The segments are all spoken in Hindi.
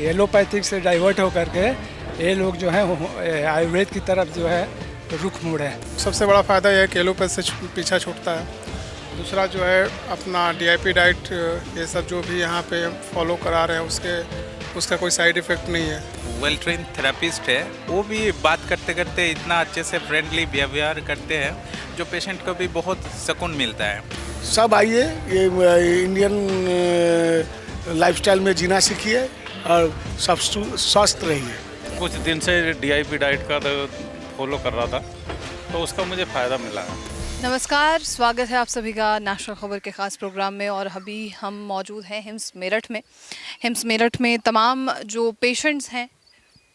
एलोपैथिक से डाइवर्ट होकर के ये लोग जो है आयुर्वेद की तरफ जो है रुख मोड़े हैं। सबसे बड़ा फ़ायदा यह है कि एलोपैथ से पीछा छूटता है। दूसरा जो है अपना डीआईपी डाइट ये सब जो भी यहाँ पे फॉलो करा रहे हैं उसका कोई साइड इफ़ेक्ट नहीं है। वेल ट्रेन थेरेपिस्ट है, वो भी बात करते करते इतना अच्छे से फ्रेंडली बिहेवियर करते हैं जो पेशेंट को भी बहुत सुकून मिलता है। सब आइए, ये इंडियन लाइफस्टाइल में जीना सीखिए और सब स्वस्थ रहिए। कुछ दिन से डीआईपी डाइट का फॉलो कर रहा था तो उसका मुझे फ़ायदा मिला है। नमस्कार, स्वागत है आप सभी का नेशनल खबर के ख़ास प्रोग्राम में। और अभी हम मौजूद हैं हिम्स मेरठ में। हिम्स मेरठ में तमाम जो पेशेंट्स हैं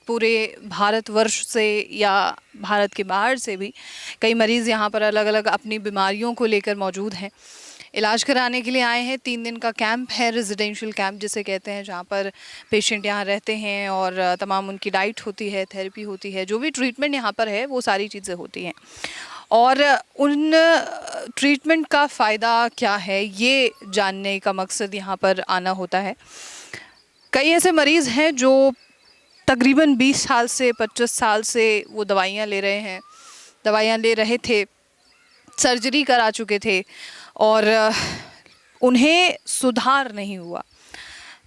पूरे भारतवर्ष से या भारत के बाहर से भी कई मरीज़ यहाँ पर अलग अलग अपनी बीमारियों को लेकर मौजूद हैं, इलाज कराने के लिए आए हैं। 3 दिन का कैंप है, रेजिडेंशियल कैंप जिसे कहते हैं, जहाँ पर पेशेंट यहाँ रहते हैं और तमाम उनकी डाइट होती है, थेरेपी होती है, जो भी ट्रीटमेंट यहाँ पर है वो सारी चीज़ें होती हैं। और उन ट्रीटमेंट का फ़ायदा क्या है ये जानने का मकसद यहाँ पर आना होता है। कई ऐसे मरीज़ हैं जो तकरीबन 20 साल से 25 साल से वो दवाइयाँ ले रहे थे, सर्जरी करा चुके थे और उन्हें सुधार नहीं हुआ।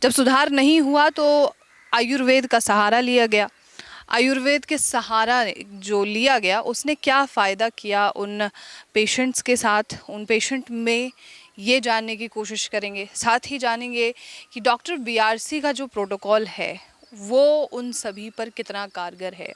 जब सुधार नहीं हुआ तो आयुर्वेद का सहारा लिया गया। आयुर्वेद के सहारा जो लिया गया उसने क्या फ़ायदा किया उन पेशेंट्स के साथ, उन पेशेंट में ये जानने की कोशिश करेंगे। साथ ही जानेंगे कि डॉक्टर बीआरसी का जो प्रोटोकॉल है वो उन सभी पर कितना कारगर है।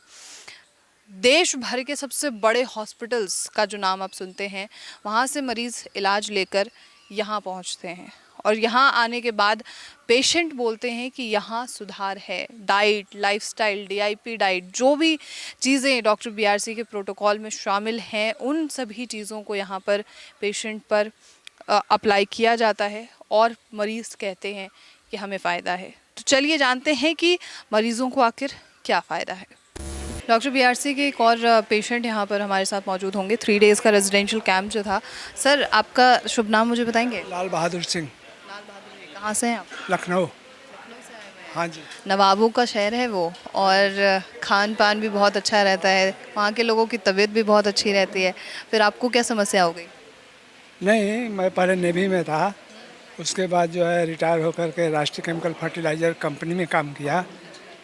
देश भर के सबसे बड़े हॉस्पिटल्स का जो नाम आप सुनते हैं, वहाँ से मरीज़ इलाज लेकर यहाँ पहुँचते हैं और यहाँ आने के बाद पेशेंट बोलते हैं कि यहाँ सुधार है। डाइट, लाइफस्टाइल, डीआईपी डाइट, जो भी चीज़ें डॉक्टर बीआरसी के प्रोटोकॉल में शामिल हैं, उन सभी चीज़ों को यहाँ पर पेशेंट पर अप्लाई किया जाता है और मरीज़ कहते हैं कि हमें फ़ायदा है। तो चलिए जानते हैं कि मरीज़ों को आखिर क्या फ़ायदा है। डॉक्टर बीआरसी के एक और पेशेंट यहाँ पर हमारे साथ मौजूद होंगे। 3 डेज़ का रेजिडेंशियल कैंप जो था। सर, आपका शुभ नाम मुझे बताएंगे? लाल बहादुर सिंह। लाल बहादुर जी, कहाँ से हैं आप? लखनऊ। हाँ जी। नवाबों का शहर है वो, और खान पान भी बहुत अच्छा रहता है, वहाँ के लोगों की तबीयत भी बहुत अच्छी रहती है। फिर आपको क्या समस्या हो गई? नहीं, मैं पहले नेवी में था, उसके बाद जो है रिटायर होकर के राष्ट्रीय केमिकल फर्टिलाइज़र कंपनी में काम किया।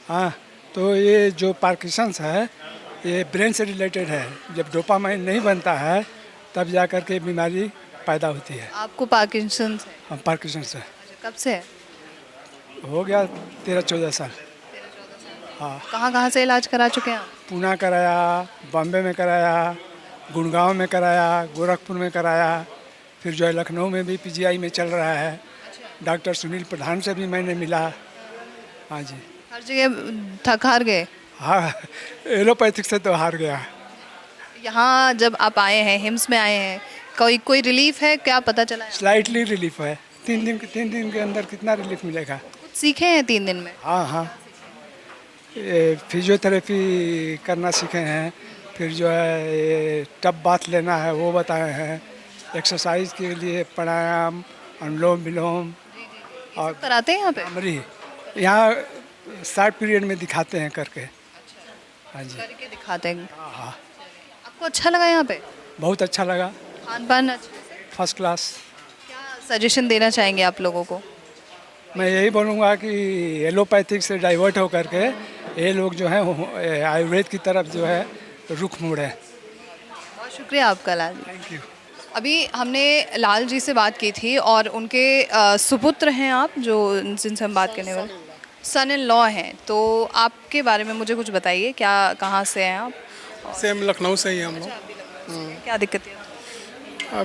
हाँ, तो ये जो पार्किंसंस है ये ब्रेन से रिलेटेड है। जब डोपामाइन नहीं बनता है तब जा कर के बीमारी पैदा होती है। आपको पार्किंसंस है? हाँ, पार्किंसंस है। कब से है? हो गया 13-14 साल। हाँ। कहाँ से इलाज करा चुके हैं आप? पूना कराया, बॉम्बे में कराया, गुड़गांव में कराया, गोरखपुर में कराया, फिर जो है लखनऊ में भी पीजीआई में चल रहा है। डॉक्टर सुनील प्रधान से भी मैंने मिला। हाँ जी। हर जगह थक हार गए? हाँ, एलोपैथिक से तो हार गया। यहाँ जब आप आए हैं, हिम्स में आए हैं, कोई रिलीफ है क्या, पता चला है? स्लाइटली रिलीफ है। 3 दिन के अंदर कितना रिलीफ मिलेगा? कुछ सीखे हैं 3 दिन में? हाँ, फिजियोथेरेपी करना सीखे हैं, फिर जो है ये टब बाथ लेना है वो बताए हैं, एक्सरसाइज के लिए प्राणायाम, अनुलोम विलोम और कराते हैं यहाँ पे? भ्रामरी यहाँ शॉर्ट पीरियड में दिखाते हैं करके। हाँ जी, करके दिखाते हैं। हाँ, आपको अच्छा लगा यहाँ पे? बहुत अच्छा लगा। खान पान अच्छे से? First class. क्या सजेशन देना चाहेंगे आप लोगों को? मैं यही बोलूँगा कि एलोपैथिक से डाइवर्ट होकर के ये लोग जो है आयुर्वेद की तरफ जो है रुख मोड़े हैं। बहुत शुक्रिया आपका लाल जी। Thank you. अभी हमने लाल जी से बात की थी और उनके सुपुत्र हैं आप, जो जिनसे हम बात करने वाले, सन इन लॉ हैं। तो आपके बारे में मुझे कुछ बताइए, क्या, कहाँ से हैं आप? सेम लखनऊ से ही हम लोग। क्या दिक्कत है?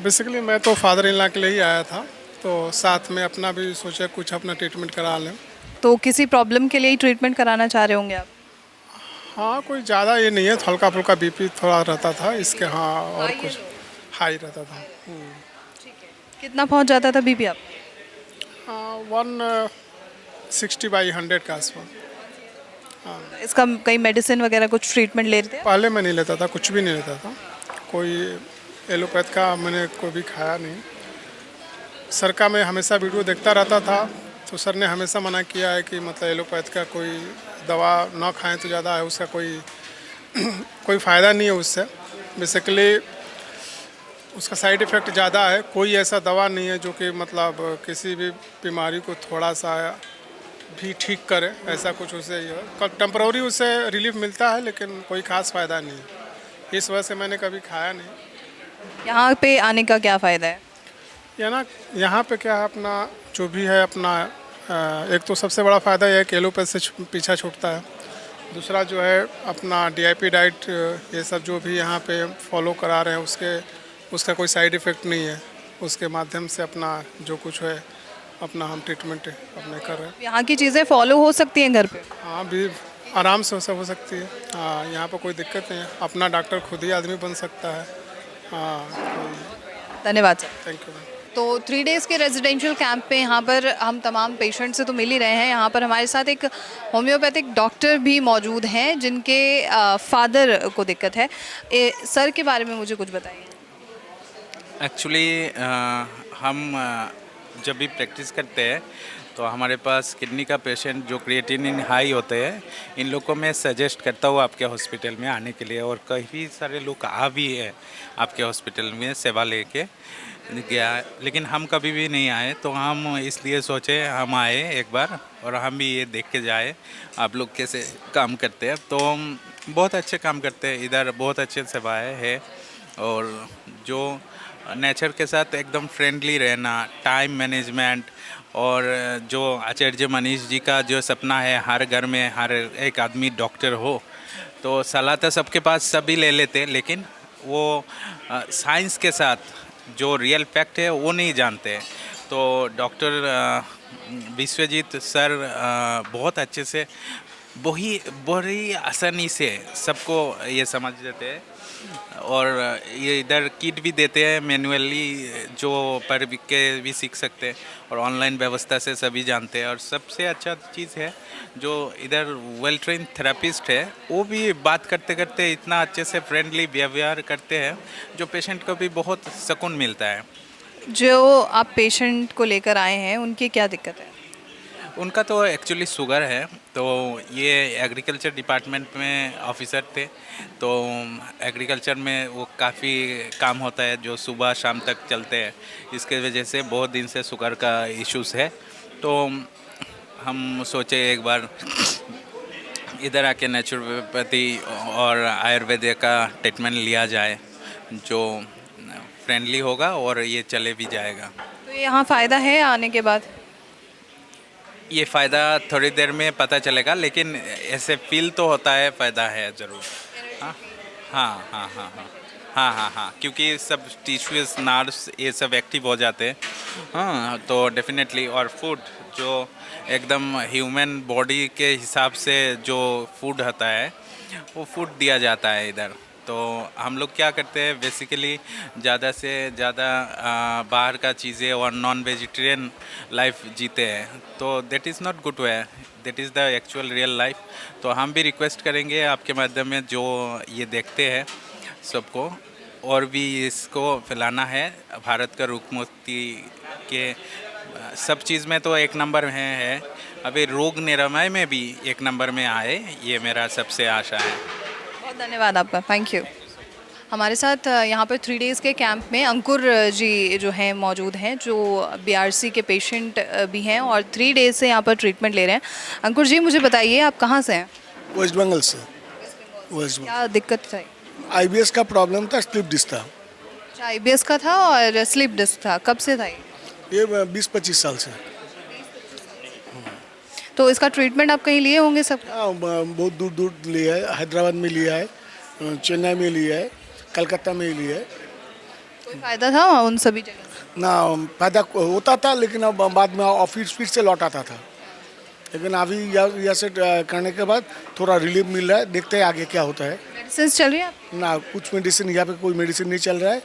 बेसिकली मैं तो फादर इन लॉ के लिए ही आया था, तो साथ में अपना भी सोचा कुछ अपना ट्रीटमेंट करा लें। तो किसी प्रॉब्लम के लिए ही ट्रीटमेंट कराना चाह रहे होंगे आप? हाँ, कोई ज़्यादा ये नहीं है, हल्का फुल्का बीपी थोड़ा रहता था इसके। हाँ, और कुछ हाई रहता था। कितना पहुंच जाता था बीपी आप? 160/100 के आसपास। इसका कई मेडिसिन वगैरह कुछ ट्रीटमेंट ले रहे थे? पहले मैं नहीं लेता था, कुछ भी नहीं लेता था, कोई एलोपैथ का मैंने कोई भी खाया नहीं। सर का मैं हमेशा वीडियो देखता रहता था, तो सर ने हमेशा मना किया है कि मतलब एलोपैथ का कोई दवा ना खाएं तो ज़्यादा है, उसका कोई फ़ायदा नहीं है उससे। बेसिकली उसका साइड इफ़ेक्ट ज़्यादा है। कोई ऐसा दवा नहीं है जो कि मतलब किसी भी बीमारी को थोड़ा सा भी ठीक करे, ऐसा कुछ उसे टेम्पररी उससे रिलीफ मिलता है, लेकिन कोई ख़ास फ़ायदा नहीं है। इस वजह से मैंने कभी खाया नहीं। यहाँ पे आने का क्या फ़ायदा है? यहाँ पे क्या है, अपना जो भी है अपना एक तो सबसे बड़ा फ़ायदा यह है कि एलोपैथ से पीछा छूटता है। दूसरा जो है अपना DIP डाइट ये सब जो भी यहाँ पे फॉलो करा रहे हैं उसका कोई साइड इफ़ेक्ट नहीं है। उसके माध्यम से अपना जो कुछ है अपना हम ट्रीटमेंट अपने कर रहे हैं। यहाँ की चीज़ें फॉलो हो सकती हैं घर पे? हाँ, भी आराम से सब हो सकती है। हाँ, यहाँ पर कोई दिक्कत नहीं है। अपना डॉक्टर खुद ही आदमी बन सकता है। हाँ, धन्यवाद सर। Thank you ma'am. तो 3 डेज़ के रेजिडेंशियल कैंप पे यहाँ पर हम तमाम पेशेंट से तो मिल ही रहे हैं। यहाँ पर हमारे साथ एक होम्योपैथिक डॉक्टर भी मौजूद हैं जिनके फादर को दिक्कत है। सर के बारे में मुझे कुछ बताइए। एक्चुअली हम जब भी प्रैक्टिस करते हैं तो हमारे पास किडनी का पेशेंट जो क्रिएटिनिन हाई होते हैं, इन लोगों को मैं सजेस्ट करता हूँ आपके हॉस्पिटल में आने के लिए, और काफ़ी सारे लोग आ भी हैं आपके हॉस्पिटल में सेवा लेके गया, लेकिन हम कभी भी नहीं आए। तो हम इसलिए सोचे हम आए एक बार और हम भी ये देख के जाए आप लोग कैसे काम करते हैं। तो हम बहुत अच्छे काम करते हैं इधर, बहुत अच्छे सेवाएँ है, और जो नेचर के साथ एकदम फ्रेंडली रहना, टाइम मैनेजमेंट, और जो आचार्य मनीष जी का जो सपना है हर घर में हर एक आदमी डॉक्टर हो, तो सलाह तो सबके पास सभी ले लेते हैं, लेकिन वो साइंस के साथ जो रियल फैक्ट है वो नहीं जानते। तो डॉक्टर विश्वजीत सर बहुत अच्छे से बड़ी आसानी से सबको ये समझ देते हैं, और ये इधर किट भी देते हैं मैनुअली, जो पढ़ के भी सीख सकते हैं, और ऑनलाइन व्यवस्था से सभी जानते हैं। और सबसे अच्छा चीज़ है जो इधर वेल ट्रेन थेरेपिस्ट है, वो भी बात करते करते इतना अच्छे से फ्रेंडली व्यवहार करते हैं जो पेशेंट को भी बहुत सुकून मिलता है। जो आप पेशेंट को लेकर आए हैं उनकी क्या दिक्कत है? उनका तो एक्चुअली शुगर है, तो ये एग्रीकल्चर डिपार्टमेंट में ऑफिसर थे, तो एग्रीकल्चर में वो काफ़ी काम होता है जो सुबह शाम तक चलते हैं, इसके वजह से बहुत दिन से शुगर का इश्यूज़ है। तो हम सोचे एक बार इधर आके नेचुरोपैथी और आयुर्वेद का ट्रीटमेंट लिया जाए, जो फ्रेंडली होगा और ये चले भी जाएगा। तो यहाँ फ़ायदा है आने के बाद? ये फ़ायदा थोड़ी देर में पता चलेगा, लेकिन ऐसे फील तो होता है फ़ायदा है ज़रूर। हाँ हाँ हाँ हाँ हाँ हाँ हाँ हाँ, क्योंकि सब टिश्यूज नर्व्स ये सब एक्टिव हो जाते हैं। हाँ, तो डेफिनेटली। और फूड जो एकदम ह्यूमन बॉडी के हिसाब से जो फूड होता है वो फूड दिया जाता है इधर। तो हम लोग क्या करते हैं बेसिकली, ज़्यादा से ज़्यादा बाहर का चीज़ें और नॉन वेजिटेरियन लाइफ जीते हैं, तो that is not good way, that is the actual real life. तो हम भी रिक्वेस्ट करेंगे आपके माध्यम में जो ये देखते हैं सबको, और भी इसको फैलाना है। भारत का रुकमुक्ति के सब चीज़ में तो एक नंबर में है, अभी रोग निरामय में भी एक नंबर में आए, ये मेरा सबसे आशा है। बहुत धन्यवाद आपका, थैंक यू। हमारे साथ यहाँ पर 3 डेज़ के कैंप में अंकुर जी जो हैं मौजूद हैं, जो BRC के पेशेंट भी हैं और 3 डेज़ से यहाँ पर ट्रीटमेंट ले रहे हैं। अंकुर जी, मुझे बताइए आप कहाँ से हैं? वेस्ट बंगाल से। वेस्ट बंगाल। क्या दिक्कत थी? IBS का प्रॉब्लम था, स्लिप डिस्क था। अच्छा, IBS का था और स्लिप डिस्क था, कब से था ये 20-25 साल से। तो इसका ट्रीटमेंट आप कहीं लिए होंगे सब? हाँ, बहुत दूर दूर लिया है, हैदराबाद में लिया है, चेन्नई में लिया है, कलकत्ता में लिया है। कोई फ़ायदा था उन सभी जगह? ना फायदा होता था, लेकिन अब बाद में ऑफिस फिर से लौट आता था। लेकिन अभी यहाँ से करने के बाद थोड़ा रिलीफ मिल रहा है, देखते हैं आगे क्या होता है। मेडिसिन चल रही है आपकी? ना, कुछ मेडिसिन यहाँ पे कोई मेडिसिन नहीं चल रहा है,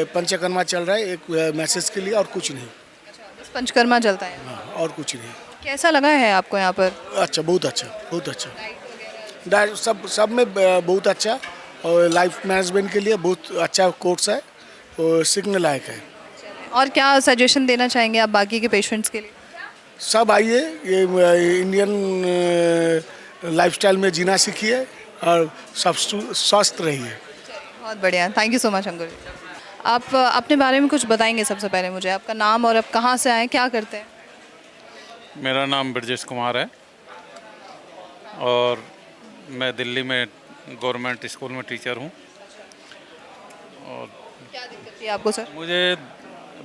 पंचकर्मा चल रहा है एक मैसेज के लिए, और कुछ नहीं। बस पंचकर्मा चलता है? हाँ, और कुछ नहीं। कैसा लगा है आपको यहाँ पर? अच्छा, बहुत अच्छा, बहुत अच्छा। डाइट सब में बहुत अच्छा, और लाइफ मैनेजमेंट के लिए बहुत अच्छा कोर्स है और सीखने लायक है। और क्या सजेशन देना चाहेंगे आप बाकी के पेशेंट्स के लिए? सब आइए, ये इंडियन लाइफस्टाइल में जीना सीखिए और सब स्वस्थ रहिए। बहुत बढ़िया, थैंक यू सो मच अंकुर जी। आप अपने बारे में कुछ बताएंगे सबसे पहले मुझे, आपका नाम और आप कहाँ से आए, क्या करते हैं? मेरा नाम ब्रजेश कुमार है और मैं दिल्ली में गवर्नमेंट स्कूल में टीचर हूँ। और क्या दिक्कत थी आपको सर? मुझे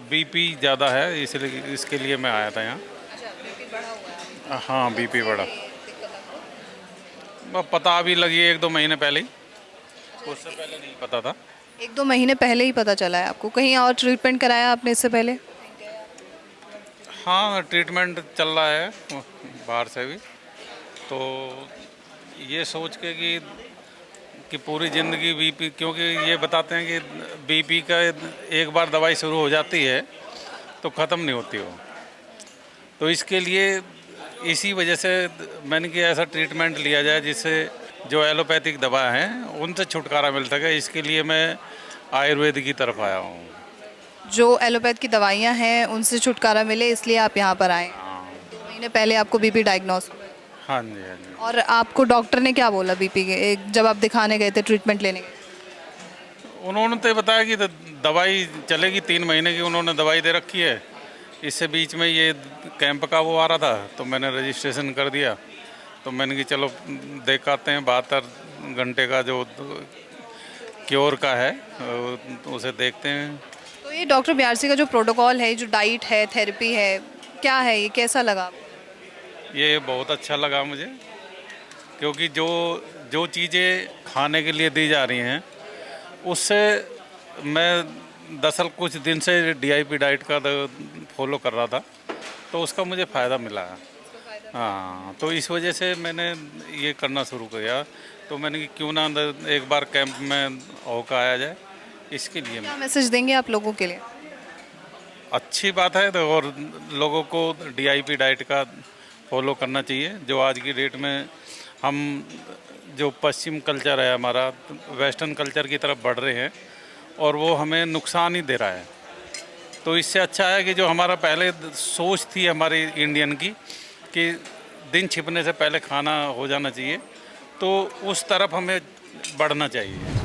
बीपी ज़्यादा है, इसलिए इसके लिए मैं आया था यहाँ। अच्छा, बीपी बढ़ा हुआ है। हाँ, बीपी बढ़ा। दिक्कत आपको? बस पता अभी लगी 1-2 महीने पहले ही, उससे पहले नहीं पता था। 1-2 महीने पहले ही पता चला है आपको? कहीं और ट्रीटमेंट कराया आपने इससे पहले? हाँ, ट्रीटमेंट चल रहा है बाहर से भी। तो ये सोच के कि पूरी ज़िंदगी बीपी, क्योंकि ये बताते हैं कि बीपी का एक बार दवाई शुरू हो जाती है तो ख़त्म नहीं होती वो। तो इसके लिए इसी वजह से मैंने कि ऐसा ट्रीटमेंट लिया जाए जिससे जो एलोपैथिक दवा हैं उनसे छुटकारा मिल सके। इसके लिए मैं आयुर्वेद की तरफ आया हूँ। जो एलोपैथ की दवाइयाँ हैं उनसे छुटकारा मिले इसलिए आप यहाँ पर आए। 2 महीने पहले आपको बीपी डायग्नोस हुआ? हाँ जी, हाँ जी। और आपको डॉक्टर ने क्या बोला बीपी के, जब आप दिखाने गए थे, ट्रीटमेंट लेने गए? उन्होंने तो बताया कि दवाई चलेगी 3 महीने की, उन्होंने दवाई दे रखी है। इससे बीच में ये कैंप का वो आ रहा था तो मैंने रजिस्ट्रेशन कर दिया। तो मैंने कि चलो देख आते हैं, 72 घंटे का जो क्योर का है उसे देखते हैं। तो ये डॉक्टर बीआरसी का जो प्रोटोकॉल है, जो डाइट है, थेरेपी है, क्या है, ये कैसा लगा आपको? ये बहुत अच्छा लगा मुझे, क्योंकि जो चीज़ें खाने के लिए दी जा रही हैं उससे मैं दरअसल कुछ दिन से डीआईपी डाइट का फॉलो कर रहा था तो उसका मुझे फ़ायदा मिला है। हाँ, तो इस वजह से मैंने ये करना शुरू किया। तो मैंने कि क्यों ना एक बार कैंप में होकर आया जाए, इसके लिए क्या मैसेज देंगे आप लोगों के लिए? अच्छी बात है। तो और लोगों को डीआईपी डाइट का फॉलो करना चाहिए। जो आज की डेट में हम जो पश्चिम कल्चर है हमारा, वेस्टर्न कल्चर की तरफ बढ़ रहे हैं और वो हमें नुकसान ही दे रहा है। तो इससे अच्छा है कि जो हमारा पहले सोच थी हमारी इंडियन की कि दिन छिपने से पहले खाना हो जाना चाहिए, तो उस तरफ हमें बढ़ना चाहिए।